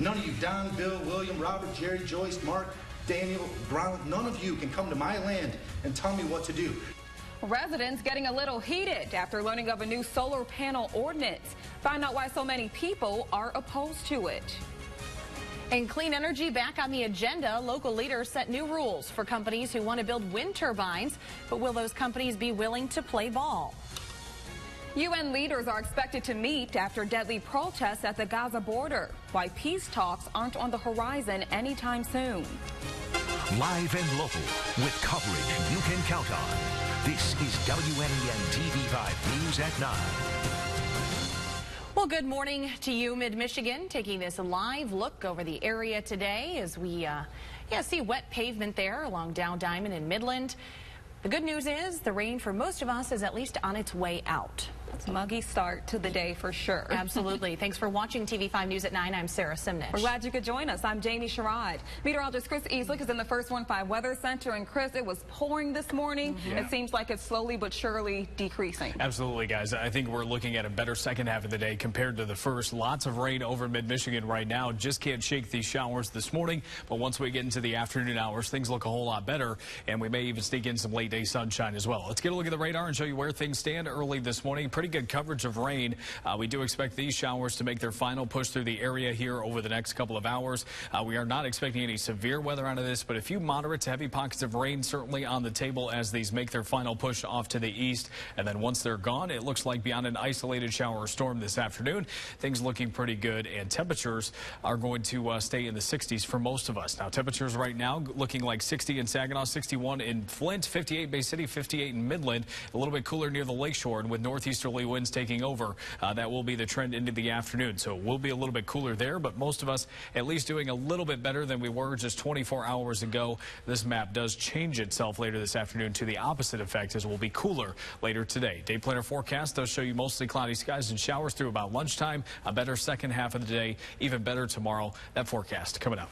None of you, Don, Bill, William, Robert, Jerry, Joyce, Mark, Daniel, Brown, none of you can come to my land and tell me what to do. Residents getting a little heated after learning of a new solar panel ordinance. Find out why so many people are opposed to it. And clean energy back on the agenda. Local leaders set new rules for companies who want to build wind turbines. But will those companies be willing to play ball? UN leaders are expected to meet after deadly protests at the Gaza border. Why peace talks aren't on the horizon anytime soon. Live and local with coverage you can count on. This is WNEN TV5 News at 9. Well, good morning to you, Mid-Michigan, taking this live look over the area today as we see wet pavement there along Dow Diamond and Midland. The good news is the rain for most of us is at least on its way out. It's a muggy start to the day for sure. Absolutely. Thanks for watching TV5 News at 9. I'm Sarah Simnich. We're glad you could join us. I'm Jamie Sherrod. Meteorologist Chris Easlick is in the First 1-5 Weather Center. And Chris, it was pouring this morning. It seems like it's slowly but surely decreasing. Absolutely, guys. I think we're looking at a better second half of the day compared to the first. Lots of rain over mid-Michigan right now. Just can't shake these showers this morning. But once we get into the afternoon hours, things look a whole lot better. And we may even sneak in some late day sunshine as well. Let's get a look at the radar and show you where things stand early this morning. Pretty good coverage of rain. We do expect these showers to make their final push through the area here over the next couple of hours. We are not expecting any severe weather out of this, but a few moderate to heavy pockets of rain certainly on the table as these make their final push off to the east. And then once they're gone, it looks like beyond an isolated shower or storm this afternoon, things looking pretty good, and temperatures are going to stay in the 60s for most of us. Now, temperatures right now looking like 60 in Saginaw, 61 in Flint, 58 Bay City, 58 in Midland, a little bit cooler near the lakeshore, and with northeasterly winds taking over, that will be the trend into the afternoon. So it will be a little bit cooler there, but most of us at least doing a little bit better than we were just 24 hours ago. This map does change itself later this afternoon to the opposite effect as it will be cooler later today. Day planner forecast does show you mostly cloudy skies and showers through about lunchtime. A better second half of the day, even better tomorrow. That forecast coming up.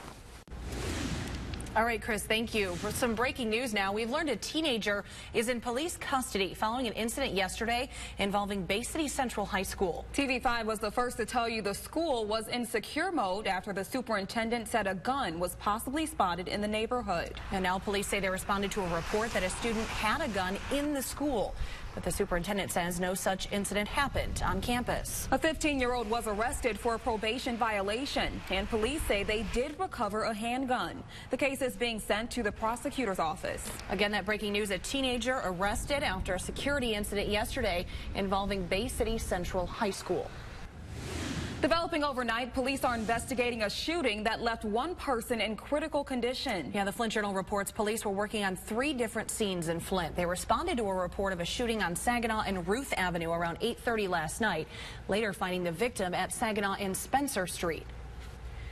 All right, Chris, thank you. For some breaking news now, we've learned a teenager is in police custody following an incident yesterday involving Bay City Central High School. TV5 was the first to tell you the school was in secure mode after the superintendent said a gun was possibly spotted in the neighborhood. And now police say they responded to a report that a student had a gun in the school. But the superintendent says no such incident happened on campus. A 15-year-old was arrested for a probation violation, and police say they did recover a handgun. The case is being sent to the prosecutor's office. Again, that breaking news, a teenager arrested after a security incident yesterday involving Bay City Central High School. Developing overnight, police are investigating a shooting that left one person in critical condition. Yeah, the Flint Journal reports police were working on 3 different scenes in Flint. They responded to a report of a shooting on Saginaw and Ruth Avenue around 8:30 last night, later finding the victim at Saginaw and Spencer Street.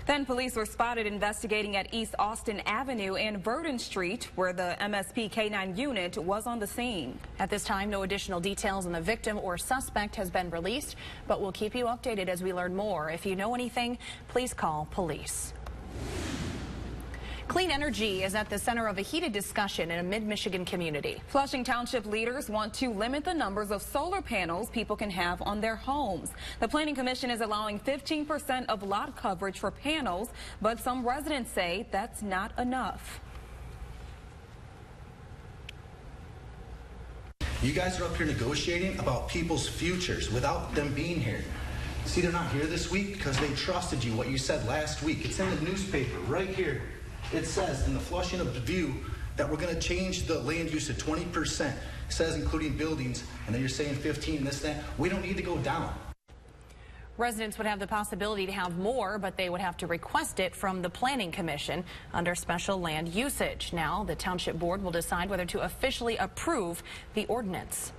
Then police were spotted investigating at East Austin Avenue and Verdon Street, where the MSP K-9 unit was on the scene. At this time, no additional details on the victim or suspect has been released, but we'll keep you updated as we learn more. If you know anything, please call police. Clean energy is at the center of a heated discussion in a mid-Michigan community. Flushing Township leaders want to limit the numbers of solar panels people can have on their homes. The Planning Commission is allowing 15% of lot coverage for panels, but some residents say that's not enough. You guys are up here negotiating about people's futures without them being here. See, they're not here this week because they trusted you, what you said last week. It's in the newspaper right here. It says in the Flushing Review that we're going to change the land use to 20%. It says including buildings, and then you're saying 15, this, that. We don't need to go down. Residents would have the possibility to have more, but they would have to request it from the Planning Commission under special land usage. Now, the Township Board will decide whether to officially approve the ordinance.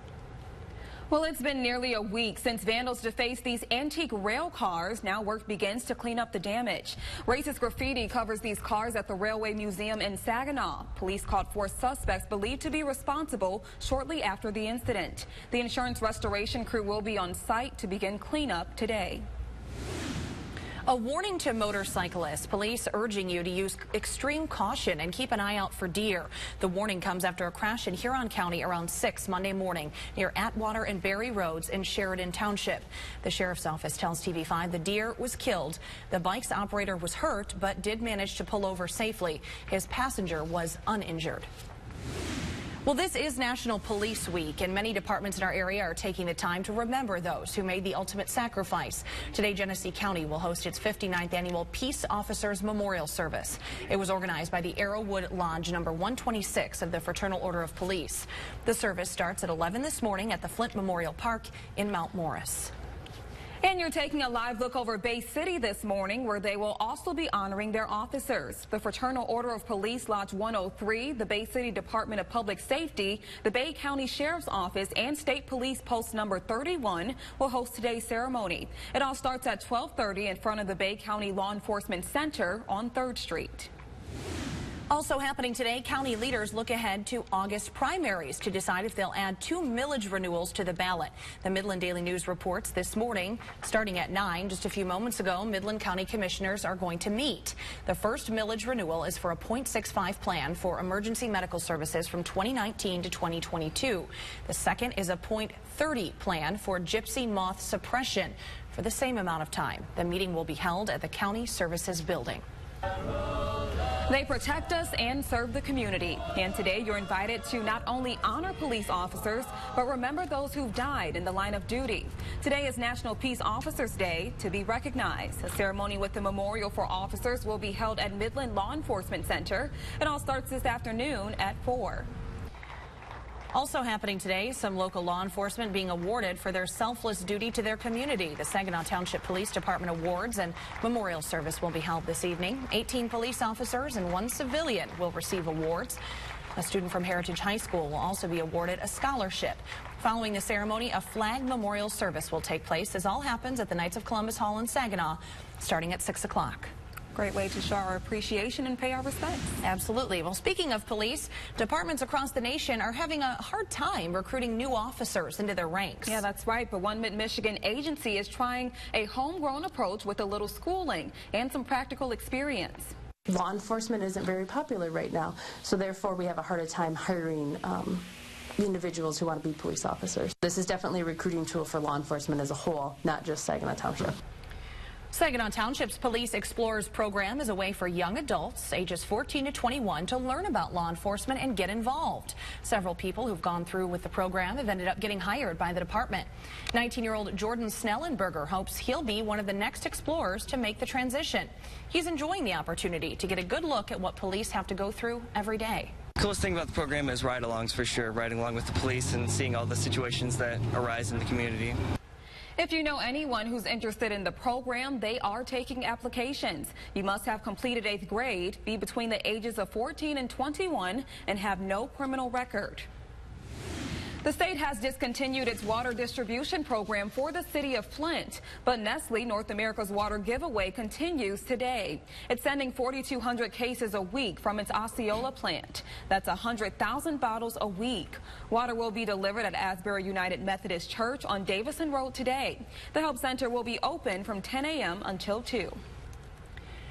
Well, it's been nearly a week since vandals defaced these antique rail cars. Now work begins to clean up the damage. Racist graffiti covers these cars at the Railway Museum in Saginaw. Police caught 4 suspects believed to be responsible shortly after the incident. The insurance restoration crew will be on site to begin cleanup today. A warning to motorcyclists. Police urging you to use extreme caution and keep an eye out for deer. The warning comes after a crash in Huron County around 6 Monday morning near Atwater and Berry Roads in Sherrod Township. The sheriff's office tells TV5 the deer was killed. The bike's operator was hurt but did manage to pull over safely. His passenger was uninjured. Well, this is National Police Week, and many departments in our area are taking the time to remember those who made the ultimate sacrifice. Today, Genesee County will host its 59th annual Peace Officers Memorial Service. It was organized by the Arrowwood Lodge number 126 of the Fraternal Order of Police. The service starts at 11 this morning at the Flint Memorial Park in Mount Morris. And you're taking a live look over Bay City this morning, where they will also be honoring their officers. The Fraternal Order of Police Lodge 103, the Bay City Department of Public Safety, the Bay County Sheriff's Office, and State Police Post number 31 will host today's ceremony. It all starts at 12:30 in front of the Bay County Law Enforcement Center on 3rd Street. Also happening today, county leaders look ahead to August primaries to decide if they'll add 2 millage renewals to the ballot. The Midland Daily News reports this morning, starting at 9, just a few moments ago, Midland County commissioners are going to meet. The first millage renewal is for a .65 plan for emergency medical services from 2019 to 2022. The second is a .30 plan for gypsy moth suppression for the same amount of time. The meeting will be held at the County Services Building. They protect us and serve the community. And today you're invited to not only honor police officers, but remember those who've died in the line of duty. Today is National Peace Officers Day to be recognized. A ceremony with the memorial for officers will be held at Midland Law Enforcement Center. It all starts this afternoon at 4. Also happening today, some local law enforcement being awarded for their selfless duty to their community. The Saginaw Township Police Department Awards and Memorial Service will be held this evening. 18 police officers and 1 civilian will receive awards. A student from Heritage High School will also be awarded a scholarship. Following the ceremony, a flag memorial service will take place. This all happens at the Knights of Columbus Hall in Saginaw, starting at 6 o'clock. Great way to show our appreciation and pay our respects. Absolutely. Well, speaking of police, departments across the nation are having a hard time recruiting new officers into their ranks. Yeah, that's right. But one Mid-Michigan agency is trying a homegrown approach with a little schooling and some practical experience. Law enforcement isn't very popular right now, so therefore we have a harder time hiring individuals who want to be police officers. This is definitely a recruiting tool for law enforcement as a whole, not just Saginaw Township. Saginaw Township's Police Explorers program is a way for young adults ages 14 to 21 to learn about law enforcement and get involved. Several people who've gone through with the program have ended up getting hired by the department. 19-year-old Jordan Snellenberger hopes he'll be one of the next explorers to make the transition. He's enjoying the opportunity to get a good look at what police have to go through every day. The coolest thing about the program is ride-alongs, for sure, riding along with the police and seeing all the situations that arise in the community. If you know anyone who's interested in the program, they are taking applications. You must have completed 8th grade, be between the ages of 14 and 21, and have no criminal record. The state has discontinued its water distribution program for the city of Flint, but Nestle, North America's water giveaway, continues today. It's sending 4,200 cases a week from its Osceola plant. That's 100,000 bottles a week. Water will be delivered at Asbury United Methodist Church on Davison Road today. The Help Center will be open from 10 a.m. until 2.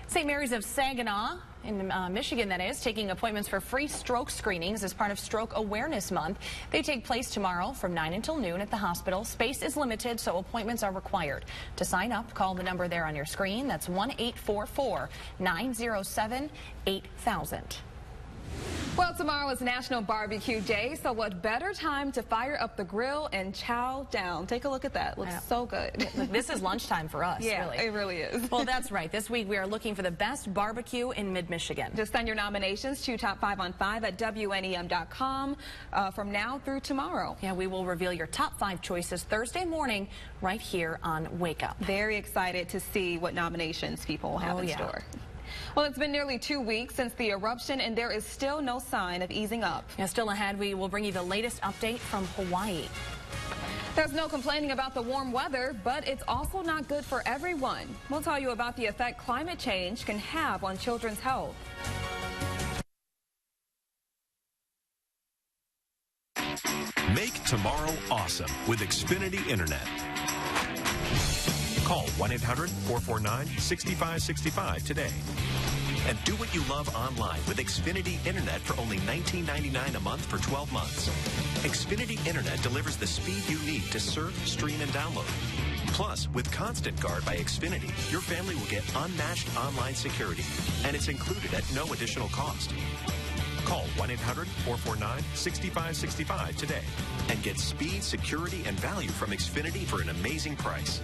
St. Mary's of Saginaw, in Michigan, that is, taking appointments for free stroke screenings as part of Stroke Awareness Month. They take place tomorrow from 9 until noon at the hospital. Space is limited, so appointments are required. To sign up, call the number there on your screen. That's 1-844-907-8000. Well, tomorrow is National Barbecue Day, so what better time to fire up the grill and chow down? Take a look at that. Looks so good. This is lunchtime for us, yeah, really. It really is. Well, that's right. This week we are looking for the best barbecue in Mid-Michigan. Just send your nominations to Top 5 on 5 at WNEM.com from now through tomorrow. Yeah, we will reveal your top 5 choices Thursday morning right here on Wake Up. Very excited to see what nominations people will have in store. Well, it's been nearly 2 weeks since the eruption, and there is still no sign of easing up. Yeah, still ahead, we will bring you the latest update from Hawaii. There's no complaining about the warm weather, but it's also not good for everyone. We'll tell you about the effect climate change can have on children's health. Make tomorrow awesome with Xfinity Internet. Call 1-800-449-6565 today. And do what you love online with Xfinity Internet for only $19.99 a month for 12 months. Xfinity Internet delivers the speed you need to surf, stream, and download. Plus, with Constant Guard by Xfinity, your family will get unmatched online security, and it's included at no additional cost. Call 1-800-449-6565 today and get speed, security, and value from Xfinity for an amazing price.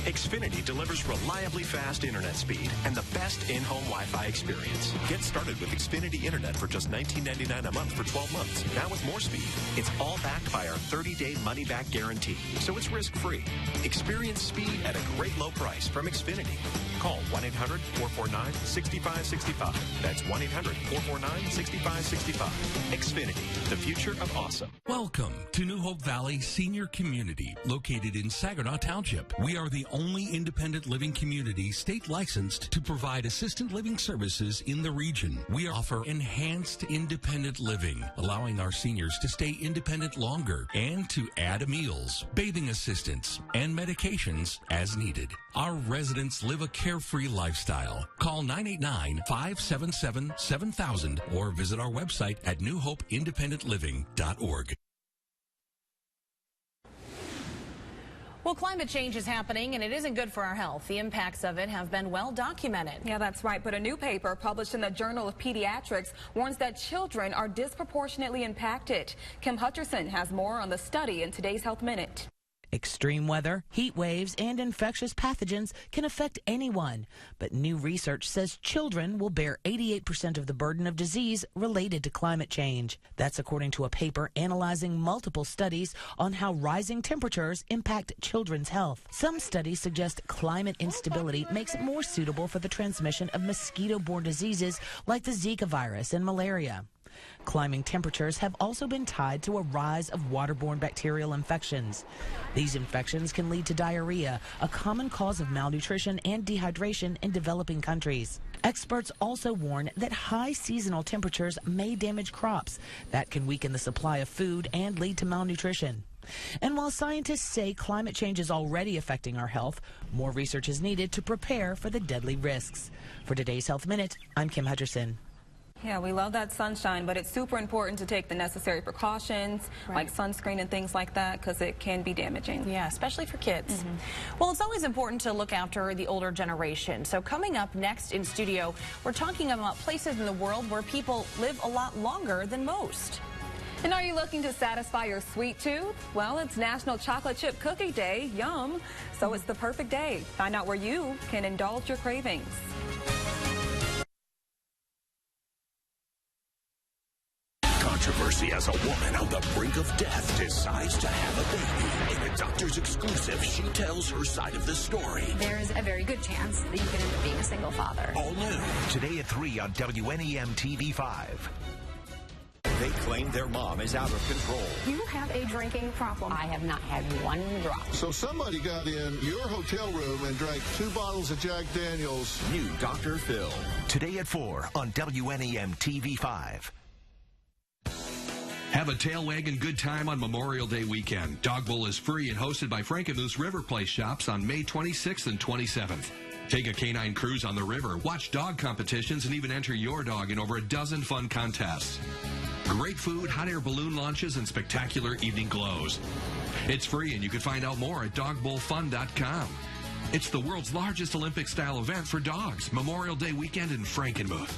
Xfinity delivers reliably fast internet speed and the best in-home Wi-Fi experience. Get started with Xfinity Internet for just $19.99 a month for 12 months. Now with more speed. It's all backed by our 30-day money-back guarantee, so it's risk-free. Experience speed at a great low price from Xfinity. Call 1-800-449-6565. That's 1-800-449-6565. Xfinity, the future of awesome. Welcome to New Hope Valley Senior Community, located in Saginaw Township. We are the only independent living community state licensed to provide assisted living services in the region. We offer enhanced independent living, allowing our seniors to stay independent longer and to add meals, bathing assistance, and medications as needed. Our residents live a carefree lifestyle. Call 989-577-7000 or visit our website at newhopeindependentliving.org. Well, climate change is happening, and it isn't good for our health. The impacts of it have been well documented. Yeah, that's right. But a new paper published in the Journal of Pediatrics warns that children are disproportionately impacted. Kim Hutcherson has more on the study in today's Health Minute. Extreme weather, heat waves, and infectious pathogens can affect anyone. But new research says children will bear 88% of the burden of disease related to climate change. That's according to a paper analyzing multiple studies on how rising temperatures impact children's health. Some studies suggest climate instability makes it more suitable for the transmission of mosquito-borne diseases like the Zika virus and malaria. Climbing temperatures have also been tied to a rise of waterborne bacterial infections. These infections can lead to diarrhea, a common cause of malnutrition and dehydration in developing countries. Experts also warn that high seasonal temperatures may damage crops. That can weaken the supply of food and lead to malnutrition. And while scientists say climate change is already affecting our health, more research is needed to prepare for the deadly risks. For today's Health Minute, I'm Kim Hutcherson. Yeah, we love that sunshine, but it's super important to take the necessary precautions, like sunscreen and things like that, because it can be damaging. Yeah, especially for kids. Well, it's always important to look after the older generation. So coming up next in studio, we're talking about places in the world where people live a lot longer than most. And are you looking to satisfy your sweet tooth? Well, it's National Chocolate Chip Cookie Day. Yum. So it's the perfect day. Find out where you can indulge your cravings. Controversy as a woman on the brink of death decides to have a baby. In a doctor's exclusive, she tells her side of the story. There is a very good chance that you could end up being a single father. All new today at 3 on WNEM TV5. They claim their mom is out of control. You have a drinking problem. I have not had one drop. So somebody got in your hotel room and drank 2 bottles of Jack Daniels. New Dr. Phil. Today at 4 on WNEM TV5. Have a tail wagging good time on Memorial Day weekend. Dog Bowl is free and hosted by Frankenmuth River Place Shops on May 26th and 27th. Take a canine cruise on the river, watch dog competitions, and even enter your dog in over a dozen fun contests. Great food, hot air balloon launches, and spectacular evening glows. It's free, and you can find out more at dogbowlfun.com. It's the world's largest Olympic-style event for dogs. Memorial Day weekend in Frankenmuth.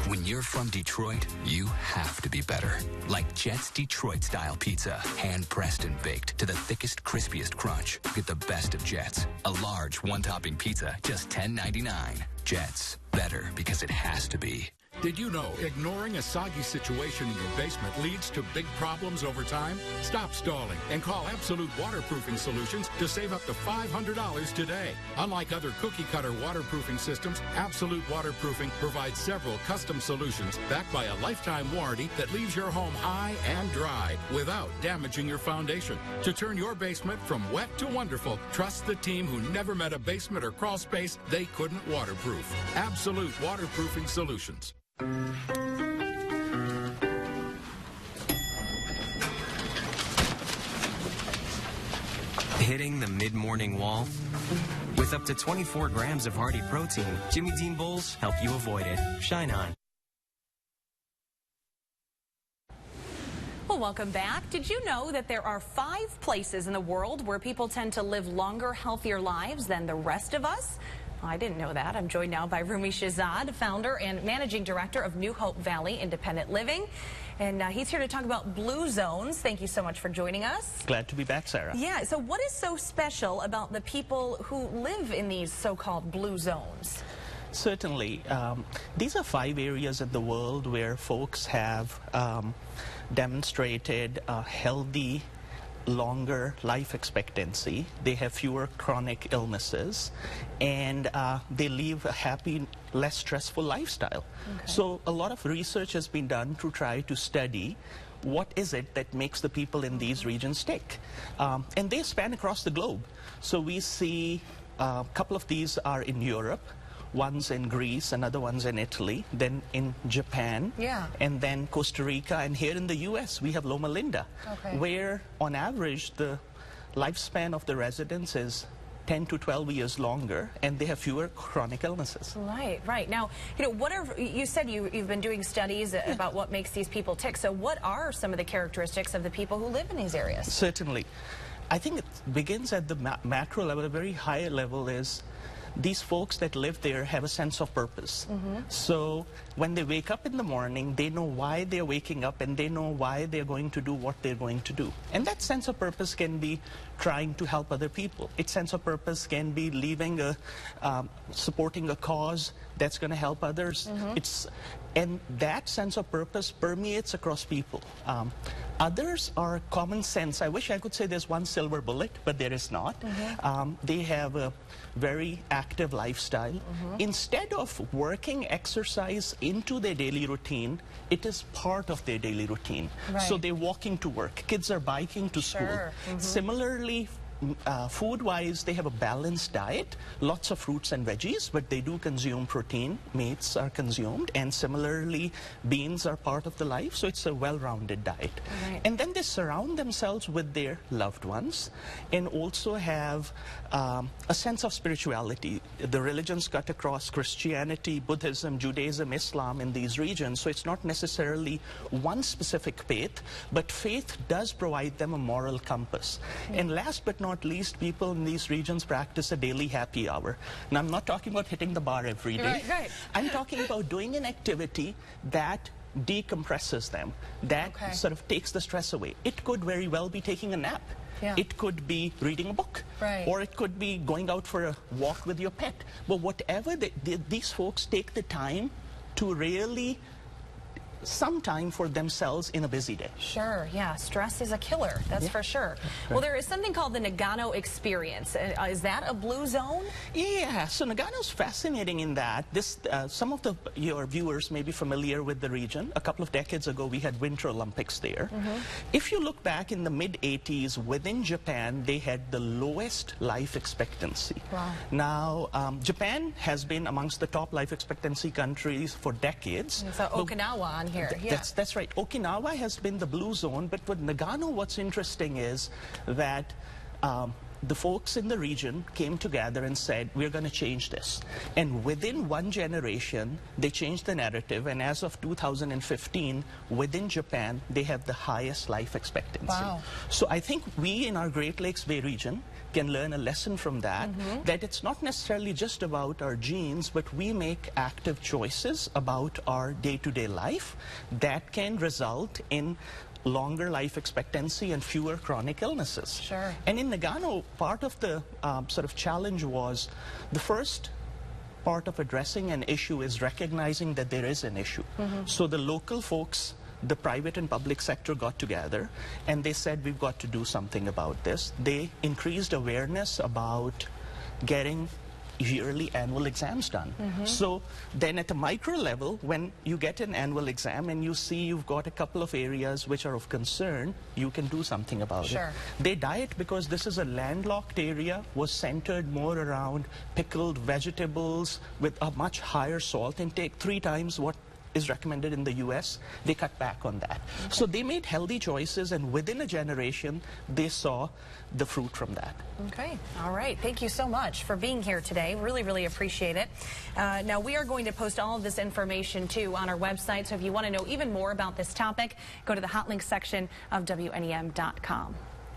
When you're from Detroit, you have to be better. Like Jet's Detroit-style pizza. Hand-pressed and baked to the thickest, crispiest crunch. Get the best of Jet's. A large one-topping pizza, just $10.99. Jet's. Better because it has to be. Did you know ignoring a soggy situation in your basement leads to big problems over time? Stop stalling and call Absolute Waterproofing Solutions to save up to $500 today. Unlike other cookie-cutter waterproofing systems, Absolute Waterproofing provides several custom solutions backed by a lifetime warranty that leaves your home high and dry without damaging your foundation. To turn your basement from wet to wonderful, trust the team who never met a basement or crawl space they couldn't waterproof. Absolute Waterproofing Solutions. Hitting the mid-morning wall? With up to 24 grams of hearty protein, Jimmy Dean bowls help you avoid it. Shine on. Well, welcome back. Did you know that there are 5 places in the world where people tend to live longer, healthier lives than the rest of us? I didn't know that. I'm joined now by Rumi Shehzad, founder and managing director of New Hope Valley Independent Living. And he's here to talk about blue zones. Thank you so much for joining us. Glad to be back, Sarah. Yeah, so what is so special about the people who live in these so-called blue zones? Certainly. These are 5 areas in the world where folks have demonstrated a healthy, longer life expectancy. They have fewer chronic illnesses, and they live a happy, less stressful lifestyle. Okay. So a lot of research has been done to try to study what is it that makes the people in these regions tick. And they span across the globe. So we see a couple of these are in Europe. One's in Greece, another one's in Italy, then in Japan, and then Costa Rica, and here in the U.S. we have Loma Linda, where on average the lifespan of the residents is 10 to 12 years longer, and they have fewer chronic illnesses. Right, right. Now, you know, you said you've been doing studies about what makes these people tick. So what are some of the characteristics of the people who live in these areas? Certainly. I think it begins at the macro level. A very high level is these folks that live there have a sense of purpose. So when they wake up in the morning, they know why they're waking up, and they know why they're going to do what they're going to do. And that sense of purpose can be trying to help other people. Its sense of purpose can be supporting a cause that's going to help others. And that sense of purpose permeates across people. Others are common sense. I wish I could say there's one silver bullet, but there is not. They have a very active lifestyle. Instead of working exercise into their daily routine, it is part of their daily routine. So they're walking to work. Kids are biking to school. Similarly, food-wise, they have a balanced diet, lots of fruits and veggies, but they do consume protein. Meats are consumed, and similarly, beans are part of the life, so it's a well-rounded diet. And then they surround themselves with their loved ones and also have a sense of spirituality. The religions cut across Christianity, Buddhism, Judaism, Islam in these regions, so it's not necessarily one specific faith, but faith does provide them a moral compass. And last but not least, people in these regions practice a daily happy hour. Now, I'm not talking about hitting the bar every day. I'm talking about doing an activity that decompresses them, that sort of takes the stress away. It could very well be taking a nap. It could be reading a book, or it could be going out for a walk with your pet. But whatever, these folks take the time to really some time for themselves in a busy day. Sure, yeah, stress is a killer, that's for sure. Well, there is something called the Nagano experience. Is that a blue zone? Yeah, so Nagano's fascinating in that some of your viewers may be familiar with the region. A couple of decades ago, we had Winter Olympics there. If you look back in the mid-80s, within Japan, they had the lowest life expectancy. Now, Japan has been amongst the top life expectancy countries for decades. So Okinawa on here. That's right. Okinawa has been the blue zone, but with Nagano, what's interesting is that the folks in the region came together and said, we're going to change this. And within one generation, they changed the narrative. And as of 2015, within Japan, they have the highest life expectancy. So I think we in our Great Lakes Bay region can learn a lesson from that, that it's not necessarily just about our genes, but we make active choices about our day-to-day life that can result in longer life expectancy and fewer chronic illnesses. And in Nagano, part of the sort of challenge was the first part of addressing an issue is recognizing that there is an issue. So the local folks, the private and public sector got together and they said, we've got to do something about this. They increased awareness about getting yearly annual exams done. So then at a micro level, when you get an annual exam and you see you've got a couple of areas which are of concern, you can do something about it. Their diet, because this is a landlocked area, was centered more around pickled vegetables with a much higher salt intake, 3 times what is recommended in the US, they cut back on that. So they made healthy choices, and within a generation, they saw the fruit from that. Okay. All right. Thank you so much for being here today. Really, really appreciate it. Now, we are going to post all of this information, too, on our website. So if you want to know even more about this topic, go to the hot links section of WNEM.com.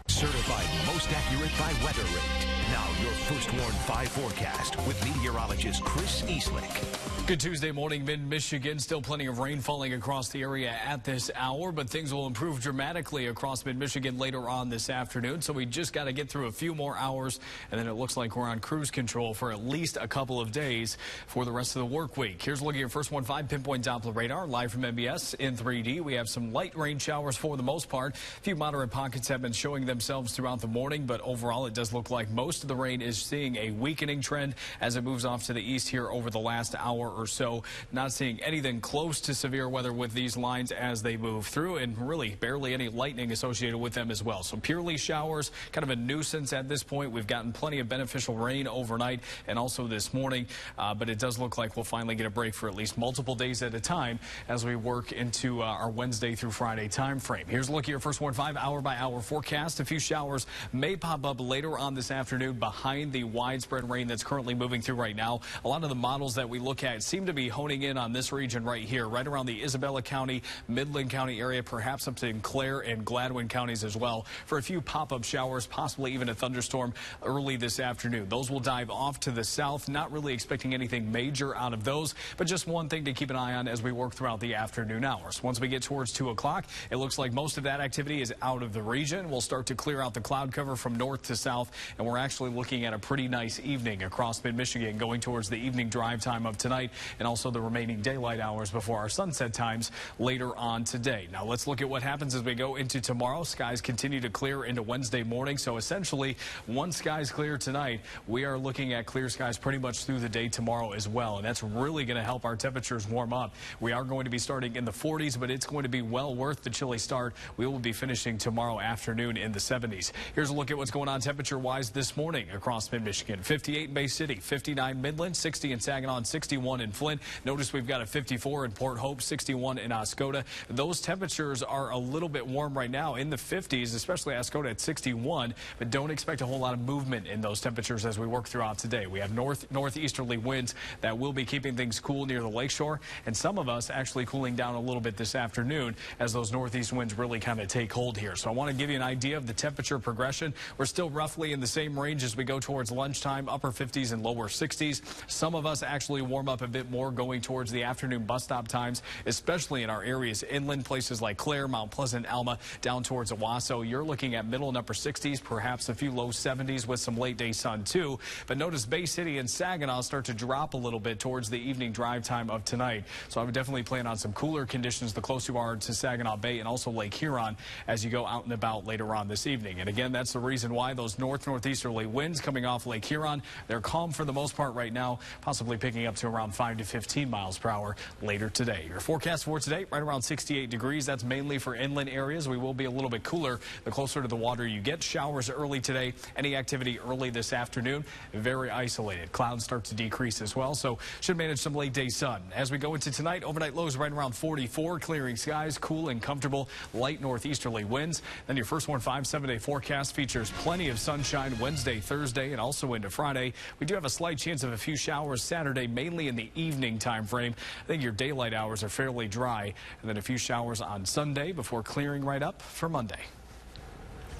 Certified most accurate by Weather Rate. Now your First Warn 5 forecast with meteorologist Chris Eastlick. Good Tuesday morning, mid-Michigan. Still plenty of rain falling across the area at this hour, but things will improve dramatically across mid-Michigan later on this afternoon. So we just got to get through a few more hours, and then it looks like we're on cruise control for at least a couple of days for the rest of the work week. Here's a look at your First Warn 5 pinpoint Doppler radar live from MBS in 3D. We have some light rain showers for the most part. A few moderate pockets have been showing themselves throughout the morning, but overall it does look like most of the rain is seeing a weakening trend as it moves off to the east here over the last hour or so. Not seeing anything close to severe weather with these lines as they move through, and really barely any lightning associated with them as well. So purely showers, kind of a nuisance at this point. We've gotten plenty of beneficial rain overnight and also this morning, but it does look like we'll finally get a break for at least multiple days at a time as we work into our Wednesday through Friday time frame. Here's a look at your First Warn 5 hour-by-hour forecast. A few showers may pop up later on this afternoon behind the widespread rain that's currently moving through right now. A lot of the models that we look at seem to be honing in on this region right here, right around the Isabella County, Midland County area, perhaps up to Clare and Gladwin counties as well, for a few pop-up showers, possibly even a thunderstorm early this afternoon. Those will dive off to the south. Not really expecting anything major out of those, but just one thing to keep an eye on as we work throughout the afternoon hours. Once we get towards 2 o'clock, it looks like most of that activity is out of the region. We'll start to clear out the cloud cover from north to south, and we're actually looking at a pretty nice evening across mid-Michigan going towards the evening drive time of tonight and also the remaining daylight hours before our sunset times later on today. Now let's look at what happens as we go into tomorrow. Skies continue to clear into Wednesday morning, so essentially once skies clear tonight, we are looking at clear skies pretty much through the day tomorrow as well, and that's really going to help our temperatures warm up. We are going to be starting in the 40s, but it's going to be well worth the chilly start. We will be finishing tomorrow afternoon in the 70s. Here's a look at what's going on temperature-wise this morning across mid-Michigan. 58 in Bay City, 59 Midland, 60 in Saginaw, and 61 in Flint. Notice we've got a 54 in Port Hope, 61 in Oscoda. Those temperatures are a little bit warm right now in the 50s, especially Oscoda at 61, but don't expect a whole lot of movement in those temperatures as we work throughout today. We have northeasterly winds that will be keeping things cool near the lakeshore, and some of us actually cooling down a little bit this afternoon as those northeast winds really kind of take hold here. So I want to give you an idea of the temperature progression. We're still roughly in the same range as we go towards lunchtime, upper 50s and lower 60s. Some of us actually warm up a bit more going towards the afternoon bus stop times, especially in our areas inland, places like Clare, Mount Pleasant, Alma, down towards Owasso. You're looking at middle and upper 60s, perhaps a few low 70s with some late day sun too. But notice Bay City and Saginaw start to drop a little bit towards the evening drive time of tonight. So I would definitely plan on some cooler conditions the closer you are to Saginaw Bay and also Lake Huron as you go out and about later on this evening. And again, that's the reason why those northeasterly winds coming off Lake Huron, they're calm for the most part right now, possibly picking up to around 5 to 15 miles per hour later today. Your forecast for today, right around 68 degrees. That's mainly for inland areas. We will be a little bit cooler the closer to the water you get. Showers early today. Any activity early this afternoon, very isolated. Clouds start to decrease as well, so should manage some late day sun. As we go into tonight, overnight lows right around 44, clearing skies, cool and comfortable, light northeasterly winds. Then your First Warn 5 7-day forecast features plenty of sunshine Wednesday, Thursday, and also into Friday. We do have a slight chance of a few showers Saturday, mainly in the evening time frame. I think your daylight hours are fairly dry, and then a few showers on Sunday before clearing right up for Monday.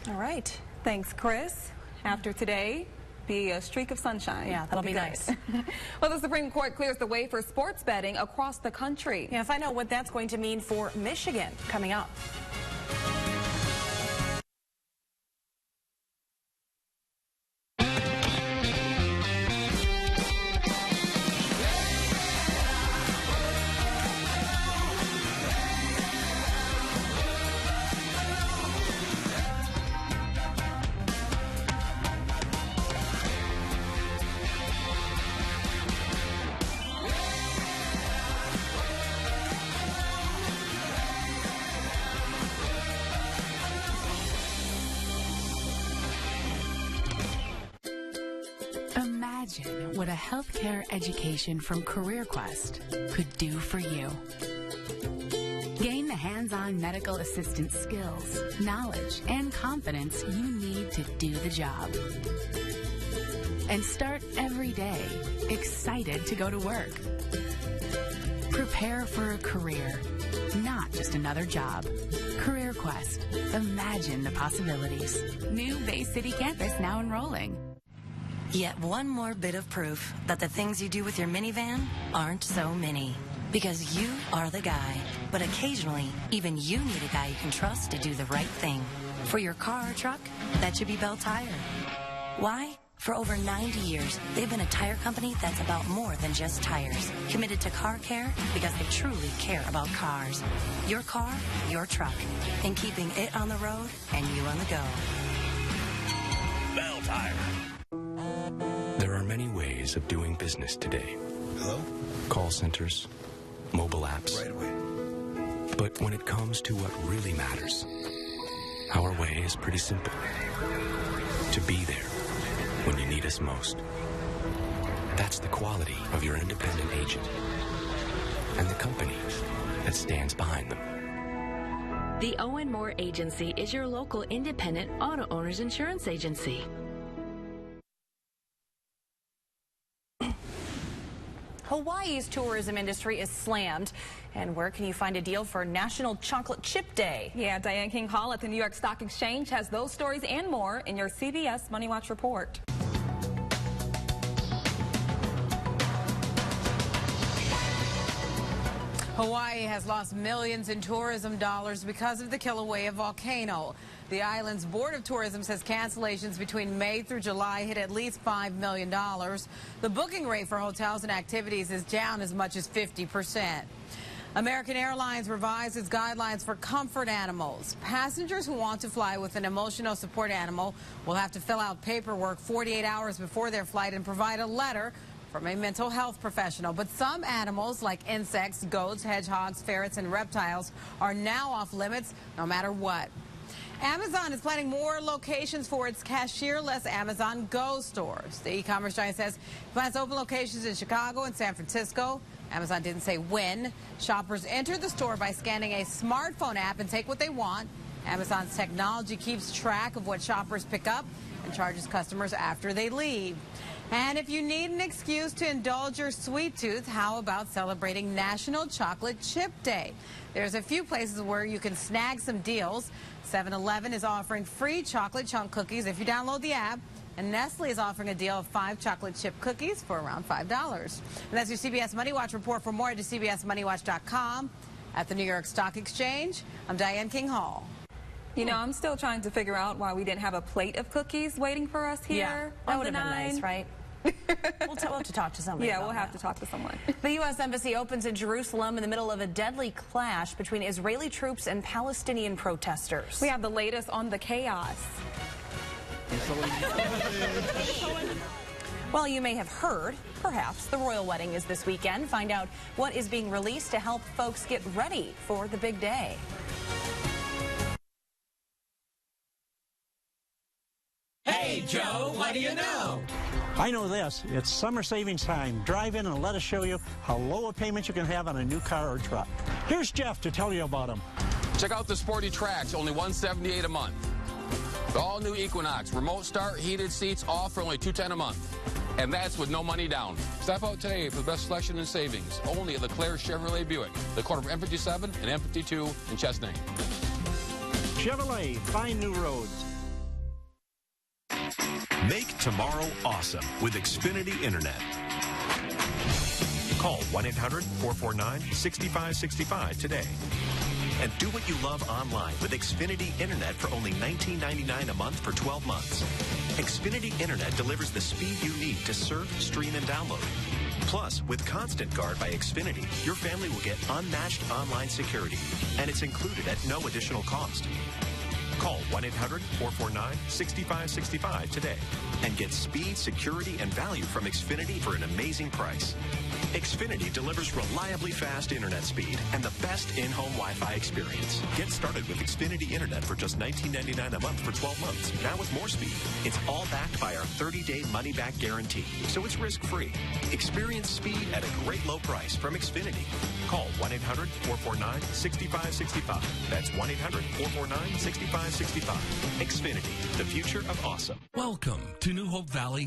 All right. Thanks, Chris. After today, be a streak of sunshine. Yeah, that'll be nice. Well, the Supreme Court clears the way for sports betting across the country. Yeah, find out what that's going to mean for Michigan coming up. Imagine what a healthcare education from CareerQuest could do for you. Gain the hands-on medical assistant skills, knowledge, and confidence you need to do the job. And start every day excited to go to work. Prepare for a career, not just another job. Career Quest. Imagine the possibilities. New Bay City campus now enrolling. Yet one more bit of proof that the things you do with your minivan aren't so mini. Because you are the guy. But occasionally, even you need a guy you can trust to do the right thing. For your car or truck, that should be Bell Tire. Why? For over 90 years, they've been a tire company that's about more than just tires. Committed to car care because they truly care about cars. Your car, your truck. And keeping it on the road and you on the go. Bell Tire. There are many ways of doing business today. Hello? Call centers, mobile apps. Right away. But when it comes to what really matters, our way is pretty simple. To be there when you need us most. That's the quality of your independent agent and the company that stands behind them. The Owen Moore Agency is your local independent auto owner's insurance agency. Hawaii's tourism industry is slammed. And where can you find a deal for National Chocolate Chip Day? Yeah, Diane King Hall at the New York Stock Exchange has those stories and more in your CBS Money Watch report. Hawaii has lost millions in tourism dollars because of the Kilauea volcano. The island's Board of Tourism says cancellations between May through July hit at least $5 million. The booking rate for hotels and activities is down as much as 50%. American Airlines revised its guidelines for comfort animals. Passengers who want to fly with an emotional support animal will have to fill out paperwork 48 hours before their flight and provide a letter from a mental health professional. But some animals like insects, goats, hedgehogs, ferrets, and reptiles are now off limits no matter what. Amazon is planning more locations for its cashierless Amazon Go stores. The e-commerce giant says it plans to open locations in Chicago and San Francisco. Amazon didn't say when. Shoppers enter the store by scanning a smartphone app and take what they want. Amazon's technology keeps track of what shoppers pick up and charges customers after they leave. And if you need an excuse to indulge your sweet tooth, how about celebrating National Chocolate Chip Day? There's a few places where you can snag some deals. 7-Eleven is offering free chocolate chunk cookies if you download the app. And Nestle is offering a deal of 5 chocolate chip cookies for around $5. And that's your CBS Money Watch report. For more, to CBSMoneyWatch.com. At the New York Stock Exchange, I'm Diane King Hall. You know, I'm still trying to figure out why we didn't have a plate of cookies waiting for us here. Yeah, that would have been nice, right? We'll have to talk to somebody. Yeah, we'll have to talk to someone. The U.S. Embassy opens in Jerusalem in the middle of a deadly clash between Israeli troops and Palestinian protesters. We have the latest on the chaos. Well, you may have heard, perhaps, the royal wedding is this weekend. Find out what is being released to help folks get ready for the big day. Hey, Joe, what do you know? I know this. It's summer savings time. Drive in and let us show you how low a payment you can have on a new car or truck. Here's Jeff to tell you about them. Check out the Sporty Trax, only $178 a month. The all-new Equinox, remote start, heated seats, all for only $210 a month. And that's with no money down. Stop out today for the best selection and savings. Only at LeClaire Chevrolet Buick, the corner of M57 and M52 in Chestnut. Chevrolet, find new roads. Make tomorrow awesome with Xfinity Internet. Call 1-800-449-6565 today. And do what you love online with Xfinity Internet for only $19.99 a month for 12 months. Xfinity Internet delivers the speed you need to surf, stream, and download. Plus, with Constant Guard by Xfinity, your family will get unmatched online security, and it's included at no additional cost. Call 1-800-449-6565 today and get speed, security, and value from Xfinity for an amazing price. Xfinity delivers reliably fast internet speed and the best in-home Wi-Fi experience. Get started with Xfinity Internet for just $19.99 a month for 12 months. Now with more speed. It's all backed by our 30-day money-back guarantee, so it's risk-free. Experience speed at a great low price from Xfinity. Call 1-800-449-6565. That's 1-800-449-6565. Xfinity, the future of awesome. Welcome to New Hope Valley